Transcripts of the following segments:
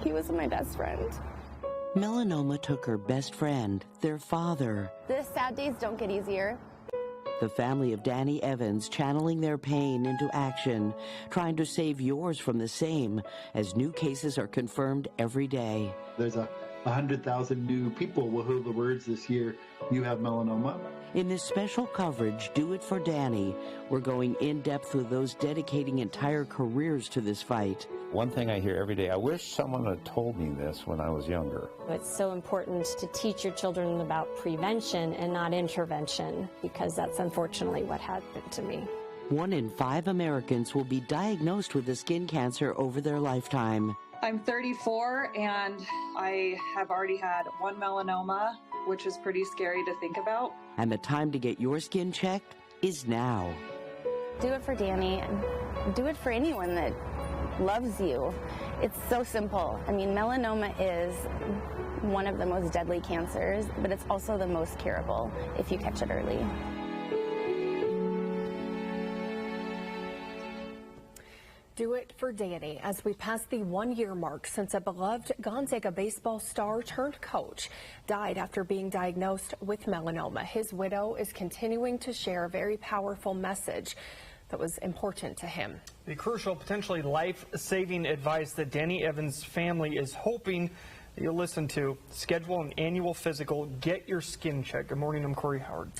He was my best friend. Melanoma took her best friend, their father. The sad days don't get easier. The family of Danny Evans channeling their pain into action, trying to save yours from the same, as new cases are confirmed every day. There's 100,000 new people will hear the words this year, "You have melanoma." In this special coverage, Do It for Danny, we're going in-depth with those dedicating entire careers to this fight. One thing I hear every day, I wish someone had told me this when I was younger. It's so important to teach your children about prevention and not intervention, because that's unfortunately what happened to me. 1 in 5 Americans will be diagnosed with a skin cancer over their lifetime. I'm 34 and I have already had 1 melanoma, which is pretty scary to think about. And the time to get your skin checked is now. Do it for Danny, and do it for anyone that loves you. It's so simple. I mean, melanoma is one of the most deadly cancers, but it's also the most curable if you catch it early. Do it for Danny as we pass the 1-year mark since a beloved Gonzaga baseball star turned coach died after being diagnosed with melanoma. His widow is continuing to share a very powerful message that was important to him. The crucial, potentially life-saving advice that Danny Evans' family is hoping that you'll listen to: schedule an annual physical, get your skin checked. Good morning, I'm Corey Howard.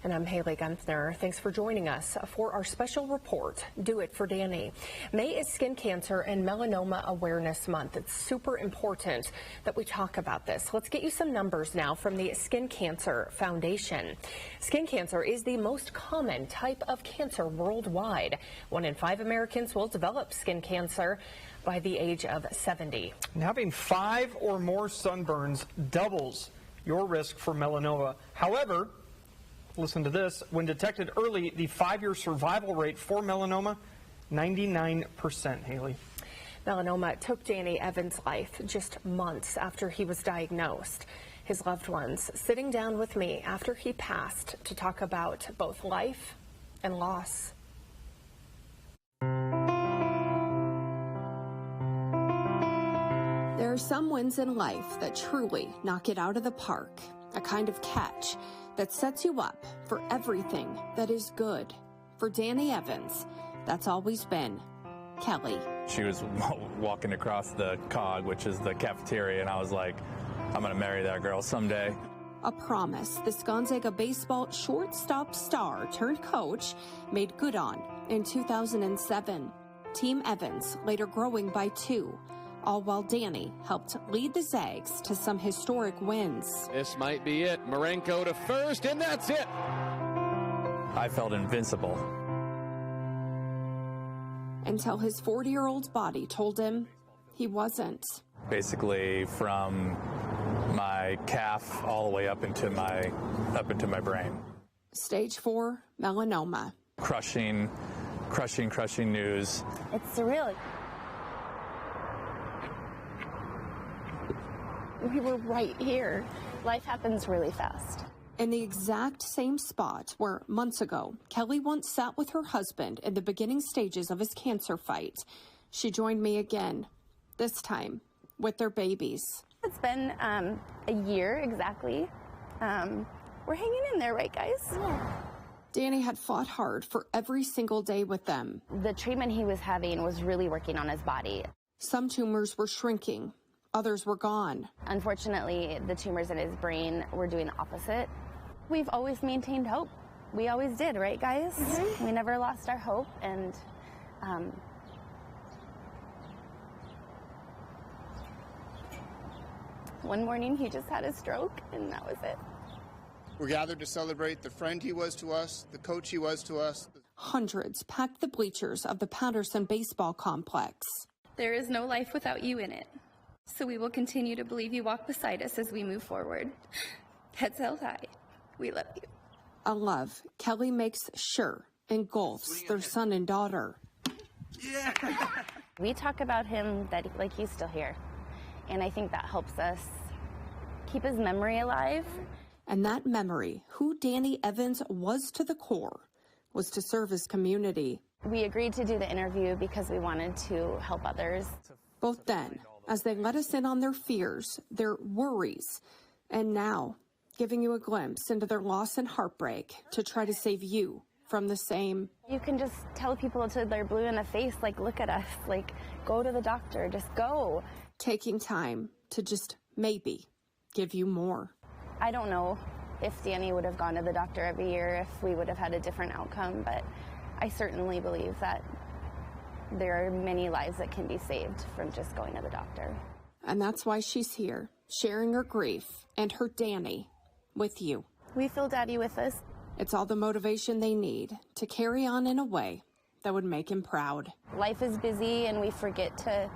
And I'm Haley Gunther. Thanks for joining us for our special report, Do It for Danny. May is Skin Cancer and Melanoma Awareness Month. It's super important that we talk about this. Let's get you some numbers now from the Skin Cancer Foundation. Skin cancer is the most common type of cancer worldwide. 1 in 5 Americans will develop skin cancer by the age of 70. And having 5 or more sunburns doubles your risk for melanoma. However, listen to this, when detected early, the 5-year survival rate for melanoma, 99%, Haley. Melanoma took Danny Evans' life just months after he was diagnosed. His loved ones sitting down with me after he passed to talk about both life and loss. There are some wins in life that truly knock it out of the park, a kind of catch that sets you up for everything that is good. For Danny Evans, that's always been Kelly. She was walking across the COG, which is the cafeteria, and I was like, I'm gonna marry that girl someday. A promise this Gonzaga baseball shortstop star turned coach made good on in 2007. Team Evans later growing by 2. All while Danny helped lead the Zags to some historic wins. This might be it. Marenko to first, and that's it. I felt invincible. Until his 40-year-old body told him he wasn't. Basically from my calf all the way up into my brain. Stage 4 melanoma. Crushing news. It's surreal. We were right here. Life happens really fast. In the exact same spot where months ago, Kelly once sat with her husband in the beginning stages of his cancer fight. She joined me again, this time with their babies. It's been a year exactly. We're hanging in there, right, guys? Yeah. Danny had fought hard for every single day with them. The treatment he was having was really working on his body. Some tumors were shrinking. Others were gone. Unfortunately, the tumors in his brain were doing the opposite. We've always maintained hope. We always did, right, guys? Mm-hmm. We never lost our hope, and one morning he just had a stroke, and that was it. We're gathered to celebrate the friend he was to us, the coach he was to us. Hundreds packed the bleachers of the Patterson Baseball Complex. There is no life without you in it. So we will continue to believe you walk beside us as we move forward. Heads held high. We love you. A love Kelly makes sure engulfs their son and daughter. Yeah. We talk about him like he's still here. And I think that helps us keep his memory alive. And that memory, who Danny Evans was to the core, was to serve his community. We agreed to do the interview because we wanted to help others. Both then as they let us in on their fears, their worries, and now giving you a glimpse into their loss and heartbreak to try to save you from the same. You can just tell people until they're blue in the face, like, look at us, like, go to the doctor, just go. Taking time to just maybe give you more. I don't know if Danny would have gone to the doctor every year if we would have had a different outcome, but I certainly believe that there are many lives that can be saved from just going to the doctor. And that's why she's here, sharing her grief and her Danny with you. We feel Daddy with us. It's all the motivation they need to carry on in a way that would make him proud. Life is busy and we forget to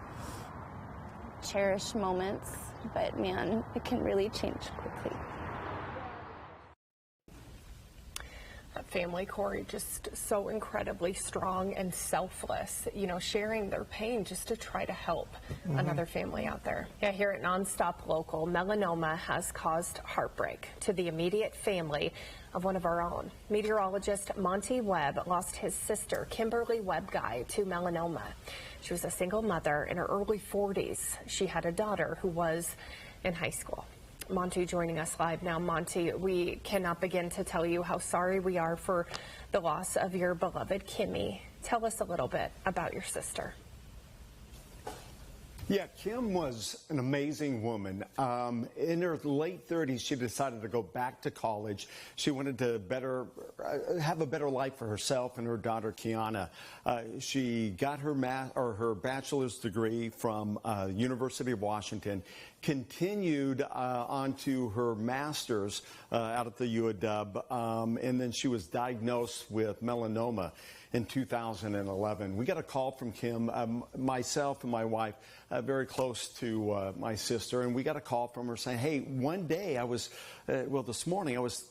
cherish moments, but man, it can really change quickly. That family, Corey, just so incredibly strong and selfless, you know, sharing their pain just to try to help another family out there. Yeah, here at Nonstop Local, melanoma has caused heartbreak to the immediate family of one of our own. Meteorologist Monty Webb lost his sister, Kimberly Webb Guy, to melanoma. She was a single mother in her early 40s. She had a daughter who was in high school. Monty joining us live now. Monty, we cannot begin to tell you how sorry we are for the loss of your beloved Kimmy. Tell us a little bit about your sister. Yeah, Kim was an amazing woman. In her late 30s, she decided to go back to college. She wanted to have a better life for herself and her daughter, Kiana. She got her bachelor's degree from University of Washington, continued on to her master's out at the UW, and then she was diagnosed with melanoma in 2011. We got a call from Kim, myself and my wife, very close to my sister, and we got a call from her saying, hey, one day I was, this morning I was,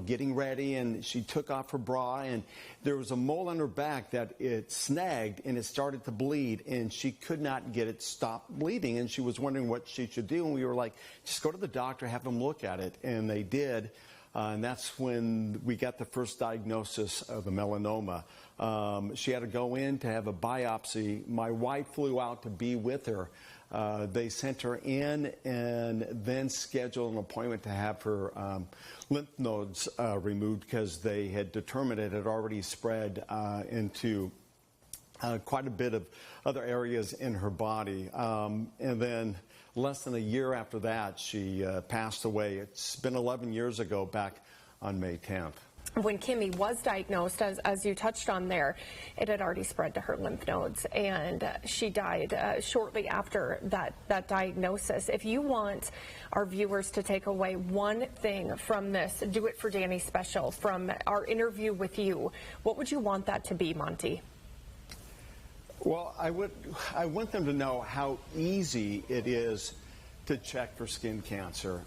getting ready, and she took off her bra, and there was a mole on her back that it snagged, and it started to bleed, and she could not get it stopped bleeding, and she was wondering what she should do, and we were like, just go to the doctor, have them look at it, and they did. And that's when we got the first diagnosis of the melanoma. She had to go in to have a biopsy. My wife flew out to be with her. They sent her in and then scheduled an appointment to have her lymph nodes removed because they had determined it had already spread into quite a bit of other areas in her body. And then less than a year after that, she passed away. It's been 11 years ago, back on May 10th. When Kimmy was diagnosed, as you touched on there, it had already spread to her lymph nodes, and she died shortly after that diagnosis. If you want our viewers to take away one thing from this Do It for Danny special, from our interview with you, what would you want that to be, Monty? Well, I want them to know how easy it is to check for skin cancer.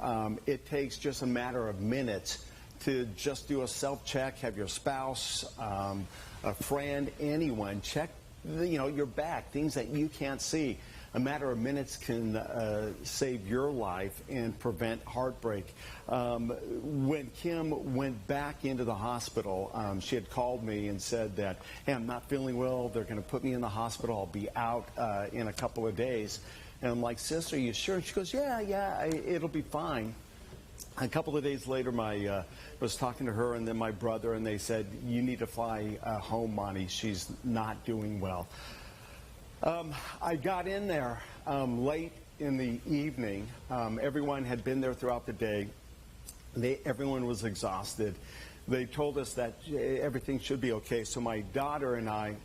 It takes just a matter of minutes to just do a self-check, have your spouse, a friend, anyone check your back, things that you can't see. A matter of minutes can save your life and prevent heartbreak. When Kim went back into the hospital, she had called me and said that, hey, I'm not feeling well. They're going to put me in the hospital. I'll be out in a couple of days. And I'm like, sis, are you sure? And she goes, yeah, it'll be fine. A couple of days later, I was talking to her and then my brother, and they said, you need to fly home, Monty. She's not doing well. I got in there late in the evening. Everyone had been there throughout the day. Everyone was exhausted. They told us that everything should be okay. So my daughter and I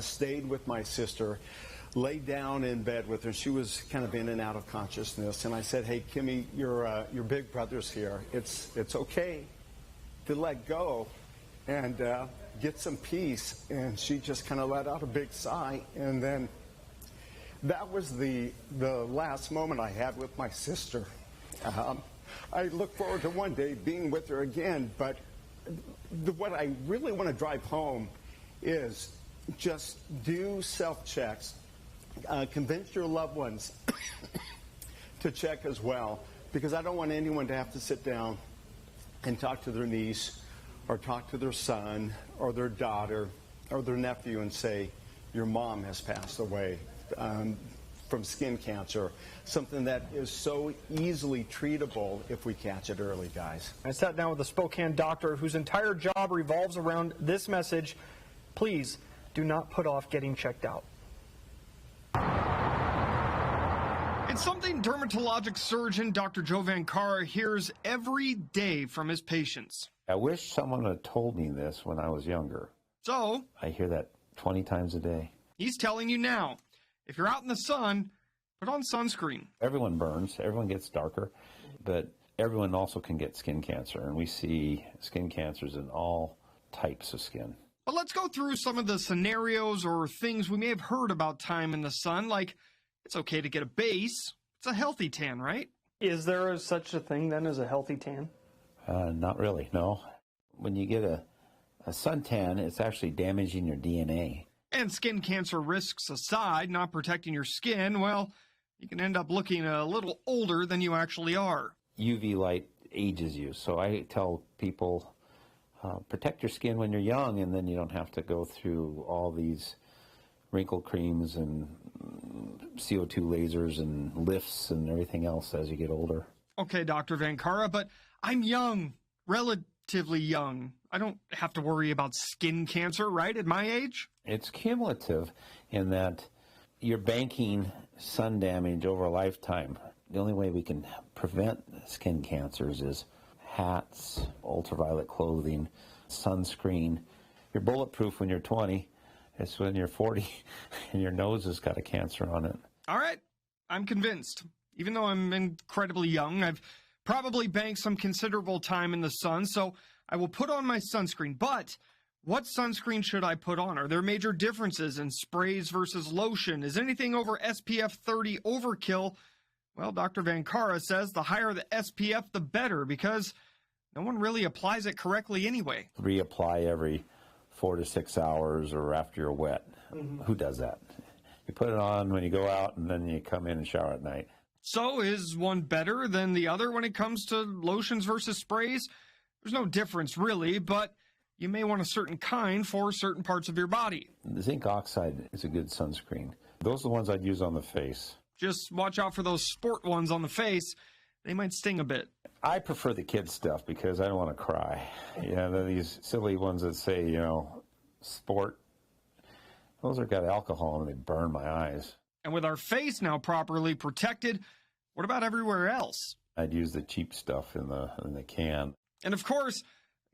stayed with my sister, laid down in bed with her. She was kind of in and out of consciousness. And I said, hey, Kimmy, your big brother's here. It's okay to let go and get some peace. And she just kind of let out a big sigh. And then that was the last moment I had with my sister. I look forward to one day being with her again. But what I really want to drive home is just do self-checks. Convince your loved ones to check as well, because I don't want anyone to have to sit down and talk to their niece or talk to their son or their daughter or their nephew and say, your mom has passed away. from skin cancer, something that is so easily treatable if we catch it early, guys. I sat down with a Spokane doctor whose entire job revolves around this message: please do not put off getting checked out. It's something dermatologic surgeon Dr. Joe Vankara hears every day from his patients. I wish someone had told me this when I was younger. So I hear that 20 times a day. he's telling you now, if you're out in the sun, put on sunscreen. Everyone burns, everyone gets darker, but everyone also can get skin cancer, and we see skin cancers in all types of skin. But let's go through some of the scenarios or things we may have heard about time in the sun, like it's okay to get a base. It's a healthy tan, right? Is there such a thing then as a healthy tan? Not really, no. When you get a suntan, it's actually damaging your DNA. And skin cancer risks aside, not protecting your skin, well, you can end up looking a little older than you actually are. UV light ages you, so I tell people, protect your skin when you're young, and then you don't have to go through all these wrinkle creams and CO2 lasers and lifts and everything else as you get older. Okay, Dr. Vankara, but I'm young, relatively young. I don't have to worry about skin cancer, right, at my age? It's cumulative in that you're banking sun damage over a lifetime. The only way we can prevent skin cancers is hats, ultraviolet clothing, sunscreen. You're bulletproof when you're 20. It's when you're 40 and your nose has got a cancer on it. All right, I'm convinced. Even though I'm incredibly young, I've probably banked some considerable time in the sun, so I will put on my sunscreen. But what sunscreen should I put on? Are there major differences in sprays versus lotion? Is anything over SPF 30 overkill? Well, Dr. Vankara says the higher the SPF, the better, because no one really applies it correctly anyway. Reapply every 4 to 6 hours or after you're wet. Mm-hmm. Who does that? You put it on when you go out and then you come in and shower at night. So is one better than the other when it comes to lotions versus sprays? There's no difference really, but you may want a certain kind for certain parts of your body. The zinc oxide is a good sunscreen. Those are the ones I'd use on the face. Just watch out for those sport ones on the face. They might sting a bit. I prefer the kids stuff because I don't want to cry. These silly ones that say, sport. Those are got alcohol and they burn my eyes. And with our face now properly protected, what about everywhere else? I'd use the cheap stuff in the can. And of course,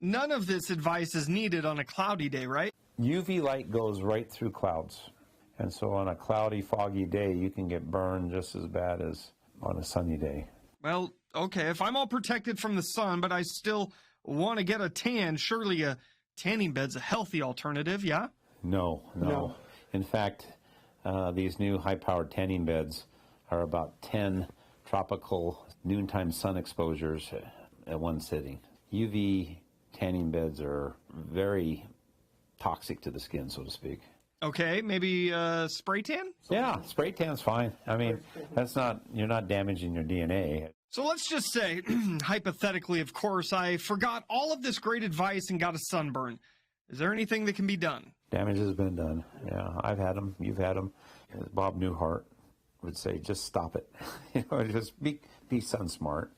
none of this advice is needed on a cloudy day, right? UV light goes right through clouds. And so on a cloudy, foggy day, you can get burned just as bad as on a sunny day. Well, okay, if I'm all protected from the sun, but I still want to get a tan, surely a tanning bed's a healthy alternative, yeah? No. In fact, these new high-powered tanning beds are about 10 tropical noontime sun exposures at one sitting. UV tanning beds are very toxic to the skin, so to speak. Okay, maybe spray tan? Yeah, spray tan's fine. I mean, you're not damaging your DNA. So let's just say, hypothetically, of course, I forgot all of this great advice and got a sunburn. Is there anything that can be done? Damage has been done. Yeah, I've had them. You've had them. Bob Newhart would say, just stop it. Just be sun smart.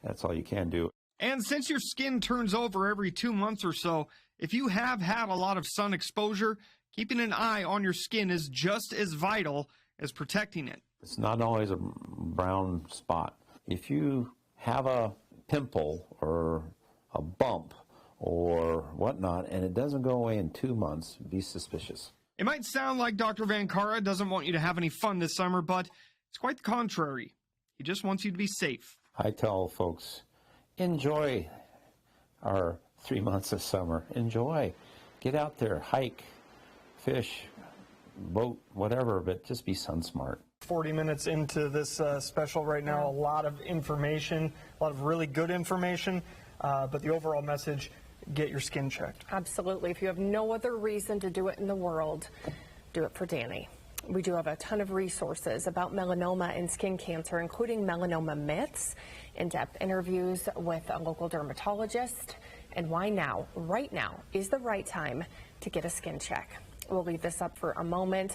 That's all you can do. And since your skin turns over every 2 months or so, if you have had a lot of sun exposure, keeping an eye on your skin is just as vital as protecting it. It's not always a brown spot. If you have a pimple or a bump or whatnot, and it doesn't go away in 2 months, be suspicious. It might sound like Dr. Vankara doesn't want you to have any fun this summer, but it's quite the contrary. He just wants you to be safe. I tell folks, enjoy our 3 months of summer. Enjoy. Get out there, hike, fish, boat, whatever, but just be sun smart. 40 minutes into this special right now, a lot of information, a lot of really good information, but the overall message, get your skin checked. Absolutely. If you have no other reason to do it in the world, do it for Danny. We do have a ton of resources about melanoma and skin cancer, including melanoma myths, in-depth interviews with a local dermatologist, and why now, right now, is the right time to get a skin check. We'll leave this up for a moment.